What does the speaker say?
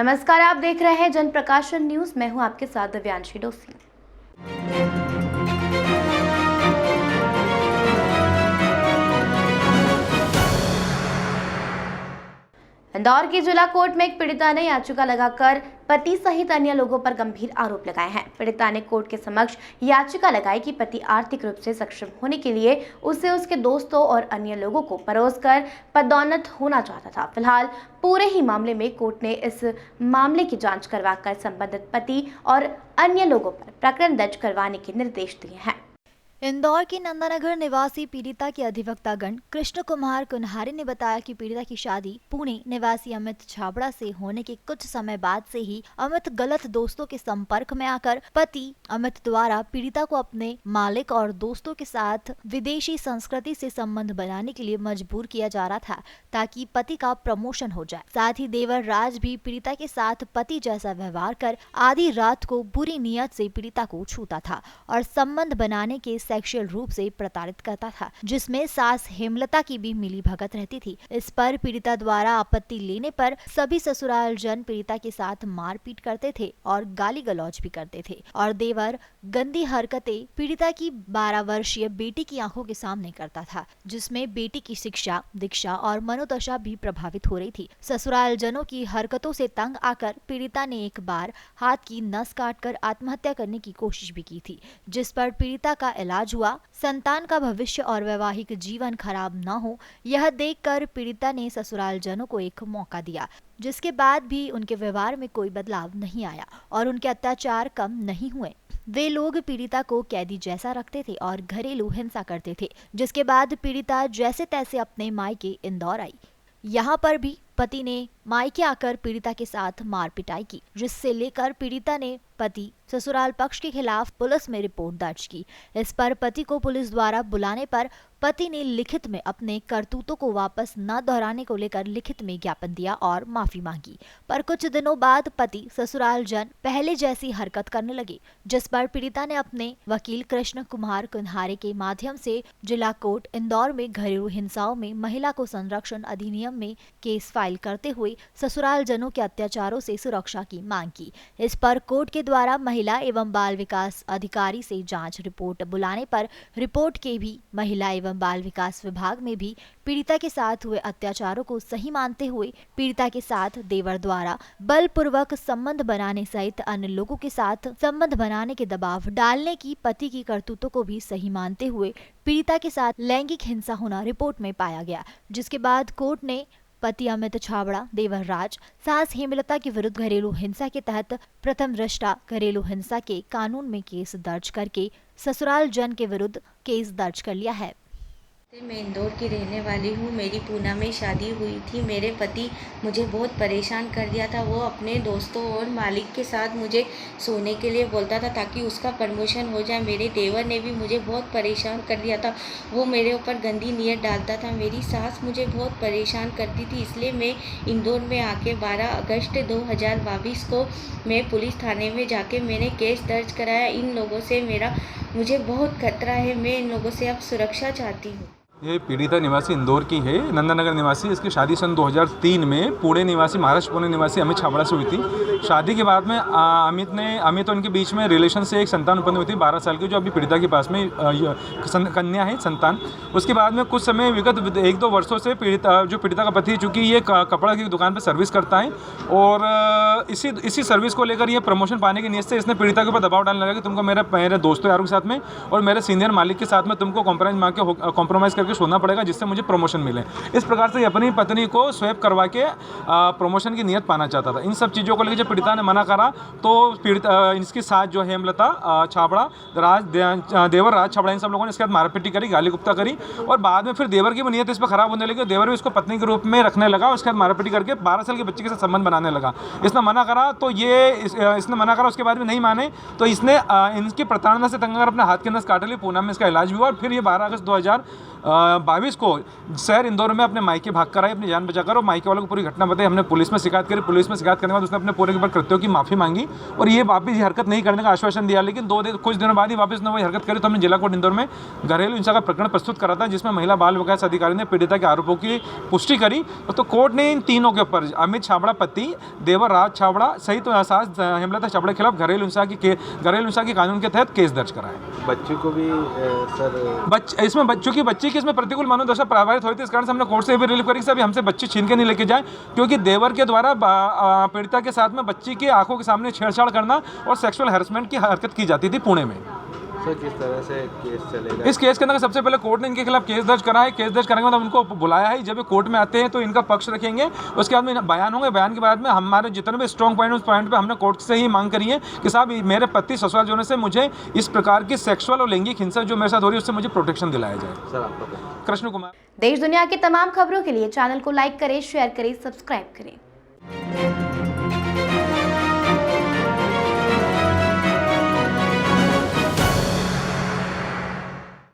नमस्कार, आप देख रहे हैं जनप्रकाशन न्यूज। मैं हूं आपके साथ दिव्यांशी डोसी। इंदौर की जिला कोर्ट में एक पीड़िता ने याचिका लगाकर पति सहित अन्य लोगों पर गंभीर आरोप लगाए हैं। पीड़िता ने कोर्ट के समक्ष याचिका लगाई कि पति आर्थिक रूप से सक्षम होने के लिए उसे उसके दोस्तों और अन्य लोगों को परोसकर पदोन्नत होना चाहता था। फिलहाल पूरे ही मामले में कोर्ट ने इस मामले की जांच करवाकर संबंधित पति और अन्य लोगों पर प्रकरण दर्ज करवाने के निर्देश दिए हैं। इंदौर की नंदानगर निवासी पीड़िता के अधिवक्तागण कृष्ण कुमार कुन्हारे ने बताया कि पीड़िता की शादी पुणे निवासी अमित छाबड़ा से होने के कुछ समय बाद से ही अमित गलत दोस्तों के संपर्क में आकर पति अमित द्वारा पीड़िता को अपने मालिक और दोस्तों के साथ विदेशी संस्कृति से संबंध बनाने के लिए मजबूर किया जा रहा था ताकि पति का प्रमोशन हो जाए। साथ ही देवर राज भी पीड़िता के साथ पति जैसा व्यवहार कर आधी रात को बुरी नियत से पीड़िता को छूता था और संबंध बनाने के सेक्सुअल रूप से प्रताड़ित करता था, जिसमें सास हेमलता की भी मिली भगत रहती थी। इस पर पीड़िता द्वारा आपत्ति लेने पर सभी ससुराल जन पीड़िता के साथ मारपीट करते थे और गाली गलौज भी करते थे और देवर गंदी हरकतें पीड़िता की 12 वर्षीय बेटी की आंखों के सामने करता था, जिसमें बेटी की शिक्षा, दीक्षा और मनोदशा भी प्रभावित हो रही थी। ससुराल जनों की हरकतों से तंग आकर पीड़िता ने एक बार हाथ की नस काटकर आत्महत्या करने की कोशिश भी की थी, जिस पर पीड़िता का इलाज हुआ। संतान का भविष्य और वैवाहिक जीवन खराब न हो, यह देखकर पीड़िता ने ससुराल जनों को एक मौका दिया, जिसके बाद भी उनके व्यवहार में कोई बदलाव नहीं आया और उनके अत्याचार कम नहीं हुए। वे लोग पीड़िता को कैदी जैसा रखते थे और घरेलू हिंसा करते थे, जिसके बाद पीड़िता जैसे तैसे अपने मायके इंदौर आई। यहाँ पर भी पति ने मायके आकर पीड़िता के साथ मार पिटाई की, जिससे लेकर पीड़िता ने पति ससुराल पक्ष के खिलाफ पुलिस में रिपोर्ट दर्ज की। इस पर पति को पुलिस द्वारा बुलाने पर पति ने लिखित में अपने करतूतों को वापस न दोहराने को लेकर लिखित में ज्ञापन दिया और माफी मांगी। पर कुछ दिनों बाद पति ससुराल जन पहले जैसी हरकत करने लगे, जिस पर पीड़िता ने अपने वकील कृष्ण कुमार कुन्हारे के माध्यम से जिला कोर्ट इंदौर में घरेलू हिंसाओं में महिला को संरक्षण अधिनियम में केस फाइल करते हुए ससुराल जनों के अत्याचारों से सुरक्षा की मांग की। इस पर कोर्ट के द्वारा महिला एवं बाल विकास अधिकारी से जांच रिपोर्ट बुलाने पर रिपोर्ट के भी महिला एवं बाल विकास विभाग में भी पीड़िता के साथ हुए अत्याचारों को सही मानते हुए पीड़िता के साथ देवर द्वारा बलपूर्वक संबंध बनाने सहित अन्य लोगों के साथ संबंध बनाने के दबाव डालने की पति की करतूतों को भी सही मानते हुए पीड़िता के साथ लैंगिक हिंसा होना रिपोर्ट में पाया गया, जिसके बाद कोर्ट ने पति अमित छाबड़ा, देवर राज, सास हेमलता के विरुद्ध घरेलू हिंसा के तहत प्रथम दृष्टा घरेलू हिंसा के कानून में केस दर्ज करके ससुराल जन के विरुद्ध केस दर्ज कर लिया है। मैं इंदौर की रहने वाली हूँ। मेरी पूना में शादी हुई थी। मेरे पति मुझे बहुत परेशान कर दिया था। वो अपने दोस्तों और मालिक के साथ मुझे सोने के लिए बोलता था ताकि उसका प्रमोशन हो जाए। मेरे देवर ने भी मुझे बहुत परेशान कर दिया था। वो मेरे ऊपर गंदी नीयत डालता था। मेरी सास मुझे बहुत परेशान करती थी, इसलिए मैं इंदौर में आके 12 अगस्त 2022 को मैं पुलिस थाने में जाके मैंने केस दर्ज कराया। इन लोगों से मुझे बहुत खतरा है। मैं इन लोगों से अब सुरक्षा चाहती हूँ। ये पीड़िता निवासी इंदौर की है, नंदानगर निवासी। इसकी शादी सन 2003 में पुणे निवासी, महाराष्ट्र पुणे निवासी अमित छाबड़ा से हुई थी। शादी के बाद में अमित और उनके बीच में रिलेशन से एक संतान उत्पन्न हुई थी 12 साल की, जो अभी पीड़िता के पास में कन्या है, संतान। उसके बाद में कुछ समय विगत 1-2 वर्षों से पीड़िता का पति, चूँकि ये कपड़ा की दुकान पर सर्विस करता है और इसी सर्विस को लेकर ये प्रमोशन पाने की नीयत से इसने पीड़िता के ऊपर दबाव डालने लगा कि तुमको मेरे दोस्तों यारों के साथ में और मेरे सीनियर मालिक के साथ में तुमको कॉम्प्रोमाइज़ करके सोना पड़ेगा, जिससे मुझे प्रमोशन मिले। इस प्रकार से अपनी पत्नी को स्वैप करवा के प्रमोशन की नियत पाना चाहता था। इन सब चीज़ों को लेकर जब पीड़िता ने मना करा तो इसकी साथ जो हेमलता छाबड़ा, देवर राज छाबड़ा, इन सब लोगों ने इसके बाद मारपीटी करी, गाली गुप्ता करी और बाद में फिर देवर की भी नियत इस पर खराब होने लगी। देवर भी इसको पत्नी के रूप में रखने लगा। उसके बाद मारपीटी करके 12 साल के बच्चे के साथ संबंध बनाने लगा। इसने मना करा तो इसने मना करा, उसके बाद भी नहीं माने तो इसने इनकी प्रताड़ना से तंग कर अपने हाथ के नस काट ली। पूना में इसका इलाज भी हुआ और फिर ये 12 अगस्त 2022 को शहर इंदौर में अपने मायके भाग कर आई, अपनी जान बचाकर, और मायके वालों को पूरी घटना बताई। हमने पुलिस में शिकायत करी। पुलिस में शिकायत करने के बाद उसने अपने पूरे के पूरे कृत्यों की माफी मांगी और ये वापस ये हरकत नहीं करने का आश्वासन दिया। लेकिन कुछ दिनों बाद ही वापस ने वही हरकत करी तो हमने जिला कोर्ट इंदौर में घरेलू हिंसा का प्रकरण प्रस्तुत करा था, जिसमें महिला बाल विकास अधिकारी ने पीड़िता के आरोपों की पुष्टि करी। तो कोर्ट ने इन तीनों के ऊपर, अमित छाबड़ा पति, देवर राज छाबड़ा सहित सास हेमलता छाबड़ा के खिलाफ घरेलू हिंसा के कानून के तहत केस दर्ज करा है। बच्ची को भी सर इसमें बच्चों की बच्ची की इसमें प्रतिकूल मनोदशा प्रभावित हुई थी, इस कारण से हमने कोर्ट से भी रिलीफ करी कि अभी हमसे बच्ची छीन के नहीं लेके जाए, क्योंकि देवर के द्वारा पीड़िता के साथ में बच्ची की आंखों के सामने छेड़छाड़ करना और सेक्सुअल हैरेसमेंट की हरकत की जाती थी पुणे में। सर किस तरह से केस चलेगा? इस केस के अंदर सबसे पहले कोर्ट ने इनके खिलाफ केस दर्ज करा है। केस दर्ज करने के बाद उनको बुलाया है। जब ये कोर्ट में आते हैं तो इनका पक्ष रखेंगे, उसके बाद में बयान होंगे। बयान के बाद में हमारे जितने भी स्ट्रॉन्ग पॉइंट उस पॉइंट पे हमने कोर्ट से ही मांग करी है कि साहब मेरे पति ससुराल जाने से मुझे इस प्रकार की सेक्सुअल और लैंगिक हिंसा जो मेरे साथ हो रही है उससे मुझे प्रोटेक्शन दिलाया जाए। सर आपका कृष्ण कुमार। देश दुनिया की तमाम खबरों के लिए चैनल को लाइक करें, शेयर करें, सब्सक्राइब करें।